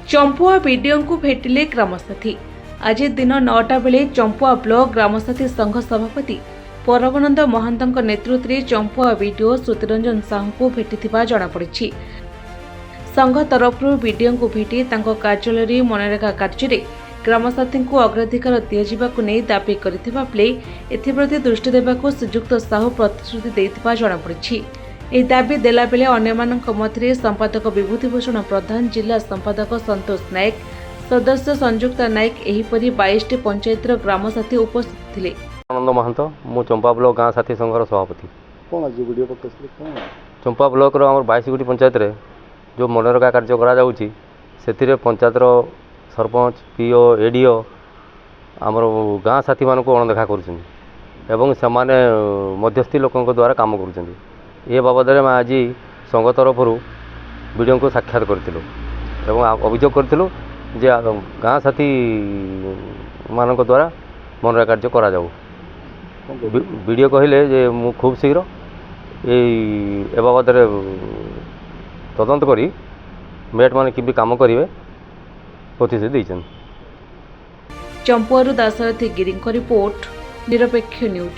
Champua BDO को भेटिले ग्रामसाथी। आज दिन 9टा बेले चंपुआ ब्लॉक ग्रामसाथी संघ सभापति परमानंद महांत नेतृत्व में चंपुआ बीडीओ श्रुतिरंजन साहू को भेटिथिबा जଣାपड़ी। संघ तरफ बीडीओ को भेटी तांको कार्यालय मनरेगा कार्य ग्रामसाथी को अग्राधिकार दिजाक नहीं दाबी करथिबा बेले एथिप्रति दृष्टि देबाक श्रीजुक्त साहू प्रतिश्रुति देथिबा जଣାपड़ी। ଏହି ଦାବି ଦେଲାବେଳେ ଅନ୍ୟମାନଙ୍କ ମଧ୍ୟରେ ସମ୍ପାଦକ ବିଭୂତିଭୂଷଣ ପ୍ରଧାନ, ଜିଲ୍ଲା ସମ୍ପାଦକ ସନ୍ତୋଷ ନାୟକ, ସଦସ୍ୟ ସଂଯୁକ୍ତା ନାୟକ ଏହିପରି 22ଟି ପଞ୍ଚାୟତର ଗ୍ରାମସାଥୀ ଉପସ୍ଥିତ ଥିଲେ। आनंद महंत मु चंपा ब्लॉक गाँ साथी संघर सभापति। कौन आज वीडियो पक्ष चंपा ब्लॉक रो हमर 22 गोटी पंचायत रे जो मनरेगा कार्य करा जाउची सेतिरे पंचायत रो सरपंच, पीओ, एडीओ हमर गाँ साथी मानको अणदेखा करूछन एवं समाने मध्यस्थी लोकन द्वारा काम करूछन। ये बाबद में आज संघ तरफ वीडियो को साक्षात करूँ एवं अभियोग करूँ जे गाँ साथी मान द्वारा मनरेगा कार्य करा जाऊ। वीडियो कहले जे मु खूब शीघ्र ए बाबद तदंत करी मेट मान कि काम करेंगे प्रतिश्रुति देछन। चंपुआरू दाशरथी गिरी रिपोर्ट, निरपेक्ष न्यूज।